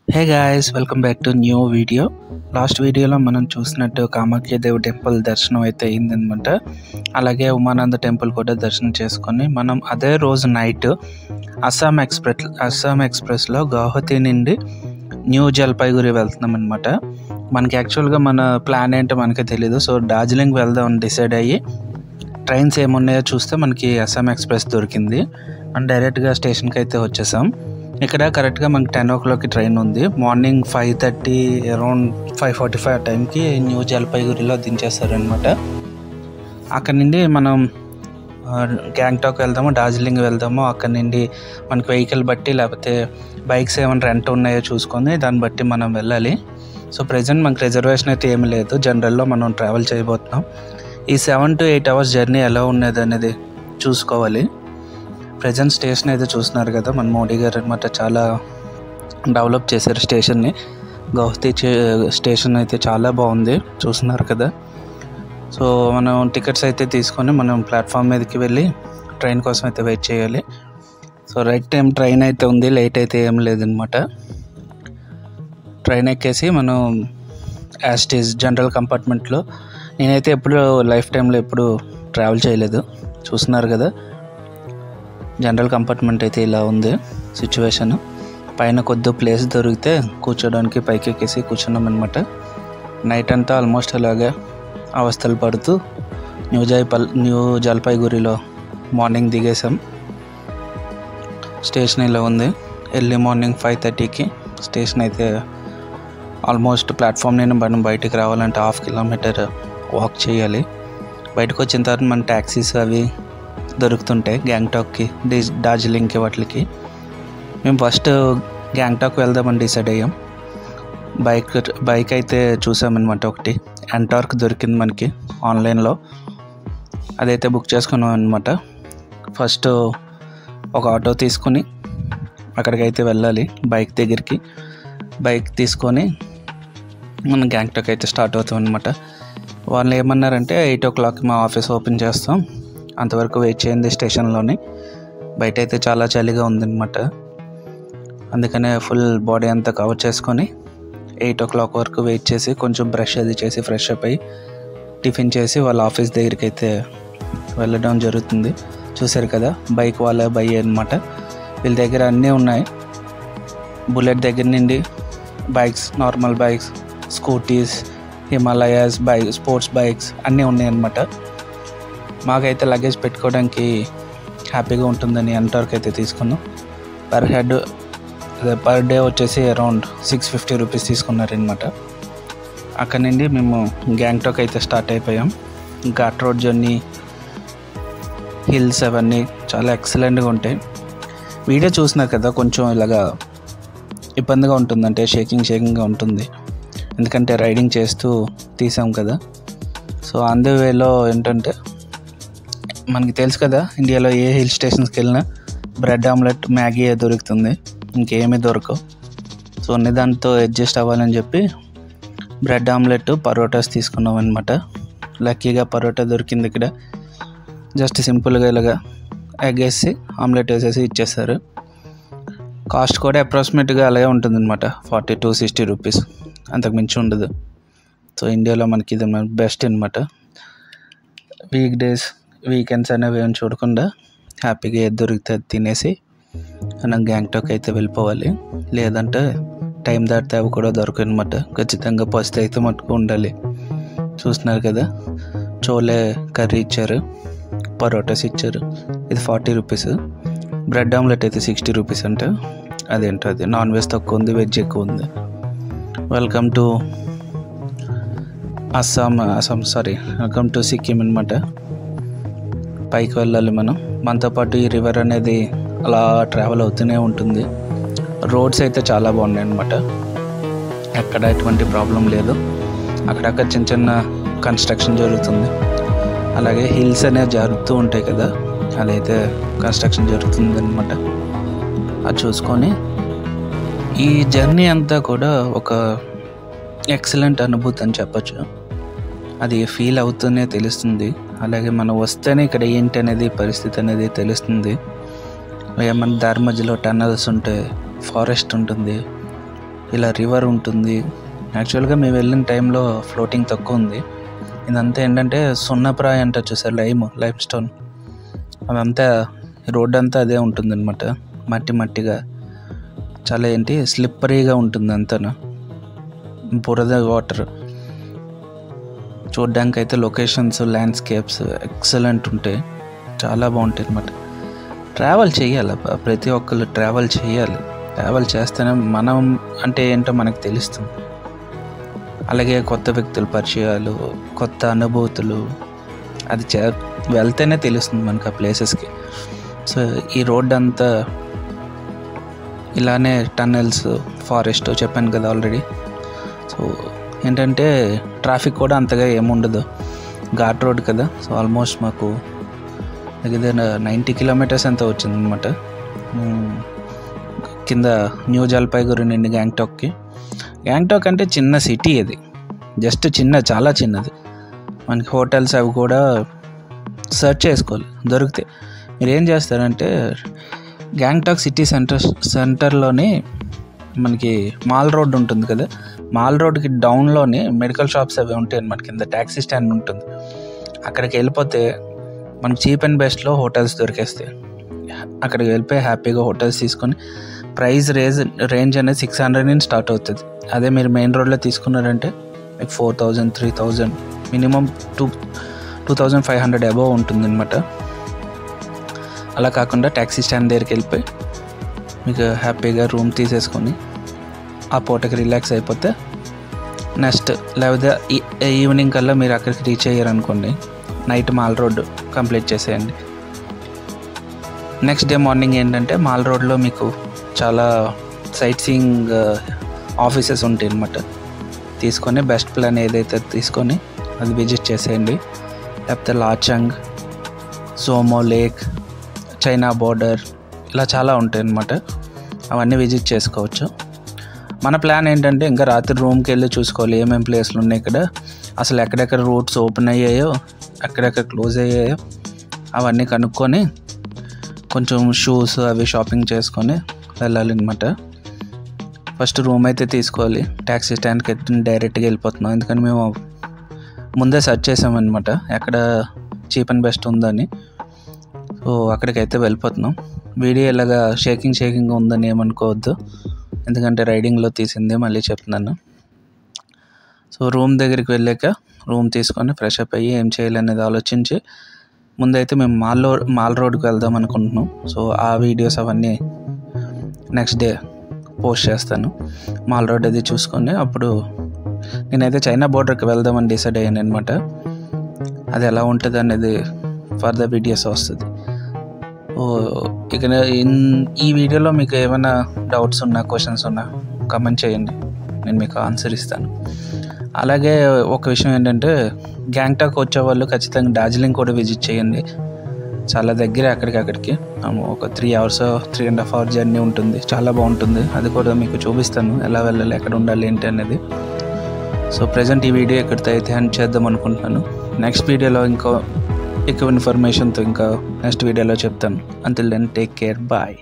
Hey guys, welcome back to new video. Last వీడియోలో మనం చూసినట్టు కామాఖ్య దేవి టెంపుల్ దర్శనం అయితే అయిందనమాట. అలాగే ఉమానంద టెంపుల్ కూడా దర్శనం చేసుకొని మనం అదే రోజు నైట్ అస్సాం ఎక్స్ప్రెస్లో గౌహతి నుండి న్యూ జల్పైగురి వెళ్తున్నాం అనమాట. మనకి యాక్చువల్గా మన ప్లాన్ ఏంటో మనకే తెలీదు. సో డార్జిలింగ్ వెళ్దాం డిసైడ్ అయ్యి ట్రైన్స్ ఏమున్నాయో చూస్తే మనకి అస్సాం ఎక్స్ప్రెస్ దొరికింది. మనం డైరెక్ట్గా స్టేషన్కి అయితే వచ్చేసాం. ఇక్కడ కరెక్ట్గా మనకి 10 o'clock ట్రైన్ ఉంది. మార్నింగ్ 5:30 అరౌండ్ 5:45 టైంకి న్యూ జల్పైగురిలో దించేస్తారనమాట. అక్కడ నుండి మనం గ్యాంగ్టాక్ వెళ్దాము, డార్జిలింగ్ వెళ్దాము. అక్కడ నుండి మనకి వెహికల్ బట్టి లేకపోతే బైక్స్ ఏమైనా రెంట్ ఉన్నాయో చూసుకొని దాన్ని బట్టి మనం వెళ్ళాలి. సో ప్రజెంట్ మనకి రిజర్వేషన్ అయితే ఏమీ లేదు. జనరల్లో మనం ట్రావెల్ చేయబోతున్నాం. ఈ 7 to 8 hours జర్నీ ఎలా ఉన్నది అనేది చూసుకోవాలి. ప్రజెంట్ స్టేషన్ అయితే చూస్తున్నారు కదా, మన మోడీ గారు అనమాట చాలా డెవలప్ చేశారు స్టేషన్ని. గౌహతి స్టేషన్ అయితే చాలా బాగుంది, చూస్తున్నారు కదా. సో మనం టికెట్స్ అయితే తీసుకొని మనం ప్లాట్ఫామ్ మీదకి వెళ్ళి ట్రైన్ కోసం అయితే వెయిట్ చేయాలి. సో రైట్ టైం ట్రైన్ అయితే ఉంది, లేట్ అయితే ఏం లేదనమాట. ట్రైన్ ఎక్కేసి మనం యాజ్ ఇట్ ఈజ్ జనరల్ కంపార్ట్మెంట్లో, నేనైతే ఎప్పుడు లైఫ్ టైంలో ఎప్పుడు ట్రావెల్ చేయలేదు, చూస్తున్నారు కదా. జనరల్ కంపార్ట్మెంట్ అయితే ఇలా ఉంది సిచ్యువేషన్. పైన కొద్ది ప్లేస్ దొరికితే కూర్చోడానికి పైకి ఎక్కేసి కూర్చున్నాం అనమాట. నైట్ అంతా ఆల్మోస్ట్ అలాగే అవస్థలు పడుతూ న్యూ జల్పైగురిలో మార్నింగ్ దిగేసాం. స్టేషన్ ఇలా ఉంది. ఎర్లీ మార్నింగ్ 5:30కి స్టేషన్ అయితే ఆల్మోస్ట్ ప్లాట్ఫామ్ నేను మనం బయటికి రావాలంటే 1/2 kilometer వాక్ చేయాలి. బయటకు వచ్చిన తర్వాత మన ట్యాక్సీస్ అవి దొరుకుతుంటాయి గ్యాంగ్టాక్కి, డార్జిలింగ్కి, వాటికి. మేము ఫస్ట్ గ్యాంగ్టాక్ వెళ్దామని డిసైడ్ అయ్యాం. బైక్ అయితే చూసామన్నమాట. ఒకటి ఎంటార్క్ దొరికింది మనకి ఆన్లైన్లో, అదైతే బుక్ చేసుకున్నాం అనమాట. ఫస్ట్ ఒక ఆటో తీసుకొని అక్కడికైతే వెళ్ళాలి, బైక్ దగ్గరికి. బైక్ తీసుకొని మనం గ్యాంగ్టాక్ అయితే స్టార్ట్ అవుతాం అనమాట. వాళ్ళు ఏమన్నారంటే 8 o'clock మా ఆఫీస్ ఓపెన్ చేస్తాం, అంతవరకు వెయిట్ చేయండి స్టేషన్లోని. బయట అయితే చాలా చలిగా ఉందన్నమాట. అందుకనే ఫుల్ బాడీ అంతా కవర్ చేసుకొని 8 o'clock వరకు వెయిట్ చేసి కొంచెం బ్రష్ అది చేసి ఫ్రెష్ అప్ అయ్యి టిఫిన్ చేసి వాళ్ళ ఆఫీస్ దగ్గరికి అయితే వెళ్ళడం జరుగుతుంది. చూసారు కదా, బైక్ వాళ్ళ అనమాట. వీళ్ళ దగ్గర అన్నీ ఉన్నాయి. బుల్లెట్ దగ్గర నుండి bikes, normal bikes, scooties, Himalayas sports bikes అన్నీ ఉన్నాయన్నమాట. మాకైతే లగేజ్ పెట్టుకోవడానికి హ్యాపీగా ఉంటుందని ఎంటార్క్ అయితే తీసుకున్నాం. పర్ డే వచ్చేసి అరౌండ్ 650 rupees తీసుకున్నారనమాట. అక్కడ నుండి మేము గ్యాంగ్టాక్ అయితే స్టార్ట్ అయిపోయాం. ఘాట్ రోడ్ జర్నీ, హిల్స్ అవన్నీ చాలా ఎక్సలెంట్గా ఉంటాయి. వీడియో చూసినారు కదా, కొంచెం ఇలాగా ఇబ్బందిగా ఉంటుంది, అంటే షేకింగ్గా ఉంటుంది, ఎందుకంటే రైడింగ్ చేస్తూ తీసాం కదా. సో ఆన్ ది వేలో ఏంటంటే మనకి తెలుసు కదా, ఇండియాలో ఏ హిల్ స్టేషన్స్కి వెళ్ళినా బ్రెడ్ ఆమ్లెట్, మ్యాగీ దొరుకుతుంది, ఇంకేమీ దొరకవు. సో దాంతో అడ్జస్ట్ అవ్వాలని చెప్పి బ్రెడ్ ఆమ్లెట్, పరోటాస్ తీసుకున్నాం అనమాట. లక్కీగా పరోటా దొరికింది ఇక్కడ. జస్ట్ సింపుల్గా ఇలాగా ఎగ్ వేసి ఆమ్లెట్ వేసేసి ఇచ్చేస్తారు. కాస్ట్ కూడా అప్రాక్సిమేట్గా అలాగే ఉంటుంది అనమాట, 40 to 60 rupees, అంతకు మించి ఉండదు. సో ఇండియాలో మనకి ఇది బెస్ట్ అనమాట. వీకెండ్స్ అనేవి ఏమి చూడకుండా హ్యాపీగా ఏది దొరికితే అది తినేసి మనం గ్యాంగ్టాక్ అయితే వెళ్ళిపోవాలి. లేదంటే టైం దాటితే అవి కూడా దొరకవు అనమాట. ఖచ్చితంగా పస్తు అయితే మట్టుకు ఉండాలి. చూస్తున్నారు కదా, చోలే కర్రీ ఇచ్చారు, పరోటాస్ ఇచ్చారు. ఇది 40 rupees. బ్రెడ్ ఆమ్లెట్ అయితే 60 rupees అంటే అదేంటో, అది నాన్ వెజ్ తక్కువ ఉంది, వెజ్ ఎక్కువ ఉంది. వెల్కమ్ టు సిక్కిం అనమాట. పైకి వెళ్ళాలి మనం. మనతో పాటు ఈ రివర్ అనేది అలా ట్రావెల్ అవుతూనే ఉంటుంది. రోడ్స్ అయితే చాలా బాగున్నాయి అనమాట, ఎక్కడ ఎటువంటి ప్రాబ్లం లేదు. అక్కడక్కడ చిన్న కన్స్ట్రక్షన్ జరుగుతుంది. అలాగే హిల్స్ అనేవి జరుగుతూ ఉంటాయి కదా, అదైతే కన్స్ట్రక్షన్ జరుగుతుంది అనమాట. అది చూసుకొని ఈ జర్నీ అంతా కూడా ఒక ఎక్సలెంట్ అనుభూతి అని చెప్పచ్చు. అది ఫీల్ అవుతూనే తెలుస్తుంది. అలాగే మనం వస్తేనే ఇక్కడ ఏంటి అనేది, పరిస్థితి అనేది తెలుస్తుంది. ఏమన్నా దారి మధ్యలో టన్నల్స్ ఉంటే, ఫారెస్ట్ ఉంటుంది, ఇలా రివర్ ఉంటుంది. యాక్చువల్గా మేము వెళ్ళిన టైంలో ఫ్లోటింగ్ తక్కువ ఉంది. ఇదంతా ఏంటంటే సున్నప్రాయ అంటారు చూసారు, లైమ్ స్టోన్, అదంతా రోడ్ అంతా అదే ఉంటుంది అనమాట. మట్టిగా చాలా స్లిప్పరీగా ఉంటుంది అంతా, బురద వాటర్. చూడ్డానికి అయితే లొకేషన్స్, ల్యాండ్స్కేప్స్ ఎక్సలెంట్ ఉంటాయి, చాలా బాగుంటాయి అనమాట. ట్రావెల్ చేయాలి, ప్రతి ఒక్కళ్ళు ట్రావెల్ చేయాలి. ట్రావెల్ చేస్తేనే మనం అంటే ఏంటో మనకు తెలుస్తుంది. అలాగే కొత్త వ్యక్తుల పరిచయాలు, కొత్త అనుభూతులు, అది వెళ్తేనే తెలుస్తుంది మనకు ఆ ప్లేసెస్కి. సో ఈ రోడ్ అంతా ఇలానే టన్నెల్స్, ఫారెస్ట్ చెప్పాను కదా ఆల్రెడీ. సో ఏంటంటే ట్రాఫిక్ కూడా అంతగా ఏముండదు, ఘాట్ రోడ్ కదా. సో ఆల్మోస్ట్ మాకు దగ్గర 90 కిలోమీటర్స్ అంతా వచ్చిందనమాట. కింద న్యూ జల్పైగురి నుండి గ్యాంగ్టాక్కి. గ్యాంగ్టాక్ అంటే చిన్న సిటీ, అది జస్ట్ చాలా చిన్నది. మనకి హోటల్స్ అవి కూడా సెర్చ్ చేసుకోవాలి, దొరికితే. మీరు ఏం చేస్తారంటే గ్యాంగ్టాక్ సిటీ సెంటర్లోనే మనకి మాల్ రోడ్ ఉంటుంది కదా, మాల్ రోడ్కి డౌన్లోనే మెడికల్ షాప్స్ అవి ఉంటాయి అన్నమాట. కింద ట్యాక్సీ స్టాండ్ ఉంటుంది, అక్కడికి వెళ్ళిపోతే మనకు చీప్ అండ్ బెస్ట్లో హోటల్స్ దొరికేస్తాయి. అక్కడికి వెళ్ళిపోయి హ్యాపీగా హోటల్స్ తీసుకొని ప్రైస్ రేంజ్ అనేది 600 నుంచి స్టార్ట్ అవుతుంది. అదే మీరు మెయిన్ రోడ్లో తీసుకున్నారంటే మీకు 4000, 3000, మినిమం 2500 అబోవ్ ఉంటుంది అనమాట. అలా కాకుండా ట్యాక్సీ స్టాండ్ దగ్గరికి వెళ్ళిపోయి మీకు హ్యాపీగా రూమ్ తీసేసుకొని ఆ పూటకి రిలాక్స్ అయిపోతే నెక్స్ట్, లేకపోతే ఈవినింగ్ కల్లా మీరు అక్కడికి రీచ్ అయ్యారనుకోండి, నైట్ మాల్ రోడ్ కంప్లీట్ చేసేయండి. నెక్స్ట్ డే మార్నింగ్ ఏంటంటే మాల్ రోడ్లో మీకు చాలా సైట్ సీయింగ్ ఆఫీసెస్ ఉంటాయి అన్నమాట. తీసుకొని బెస్ట్ ప్లాన్ ఏదైతే తీసుకొని అది విజిట్ చేసేయండి. లేకపోతే లాచంగ్, సోమో లేక్, చైనా బోర్డర్, ఇలా చాలా ఉంటాయి అన్నమాట. అవన్నీ విజిట్ చేసుకోవచ్చు. మన ప్లాన్ ఏంటంటే ఇంకా రాత్రి రూమ్కి వెళ్ళి చూసుకోవాలి ఏమేమి ప్లేస్లు ఉన్నాయి ఇక్కడ, అసలు ఎక్కడెక్కడ రూట్స్ ఓపెన్ అయ్యాయో, ఎక్కడెక్కడ క్లోజ్ అయ్యాయో అవన్నీ కనుక్కొని కొంచెం షూస్ అవి షాపింగ్ చేసుకొని వెళ్ళాలి అనమాట. ఫస్ట్ రూమ్ అయితే తీసుకోవాలి. ట్యాక్సీ స్టాండ్కి డైరెక్ట్గా వెళ్ళిపోతున్నాం, ఎందుకని మేము ముందే సెర్చ్ చేసామన్నమాట ఎక్కడ చీప్ అండ్ బెస్ట్ ఉందని. సో అక్కడికైతే వెళ్ళిపోతున్నాం. వీడియో ఇలాగా షేకింగ్ ఉందని ఏమనుకోవద్దు, ఎందుకంటే రైడింగ్లో తీసిందే, మళ్ళీ చెప్తున్నాను. సో రూమ్ దగ్గరికి వెళ్ళాక రూమ్ తీసుకొని ఫ్రెష్ అప్ అయ్యి ఏం చేయాలనేది ఆలోచించి ముందైతే మేము మాల్ రోడ్కి వెళ్దాం అనుకుంటున్నాం. సో ఆ వీడియోస్ అవన్నీ నెక్స్ట్ డే పోస్ట్ చేస్తాను. మాల్ రోడ్ అది చూసుకొని అప్పుడు నేనైతే చైనా బోర్డర్కి వెళ్దామని డిసైడ్ అయ్యాను అనమాట. అది ఎలా ఉంటుంది అనేది ఫర్దర్ వీడియోస్ వస్తుంది. ఇక ఈ వీడియోలో మీకు ఏమైనా డౌట్స్ ఉన్నా, క్వశ్చన్స్ ఉన్నా కామెంట్ చేయండి, నేను మీకు ఆన్సర్ ఇస్తాను. అలాగే ఒక విషయం ఏంటంటే గ్యాంగ్టాక్ వచ్చే వాళ్ళు ఖచ్చితంగా డార్జిలింగ్ కూడా విజిట్ చేయండి. చాలా దగ్గర అక్కడికి ఒక 3 hours 3.5 hour జర్నీ ఉంటుంది, చాలా బాగుంటుంది. అది కూడా మీకు చూపిస్తాను ఎలా వెళ్ళాలి, ఎక్కడ ఉండాలి ఏంటి అనేది. సో ప్రజెంట్ ఈ వీడియో ఎక్కడితో అయితే ఎండ్ చేద్దాం అనుకుంటున్నాను. నెక్స్ట్ వీడియోలో ఎక్కువ ఇన్ఫర్మేషన్తో ఇంకా నెక్స్ట్ వీడియోలో చెప్తాను. Until then take care, bye.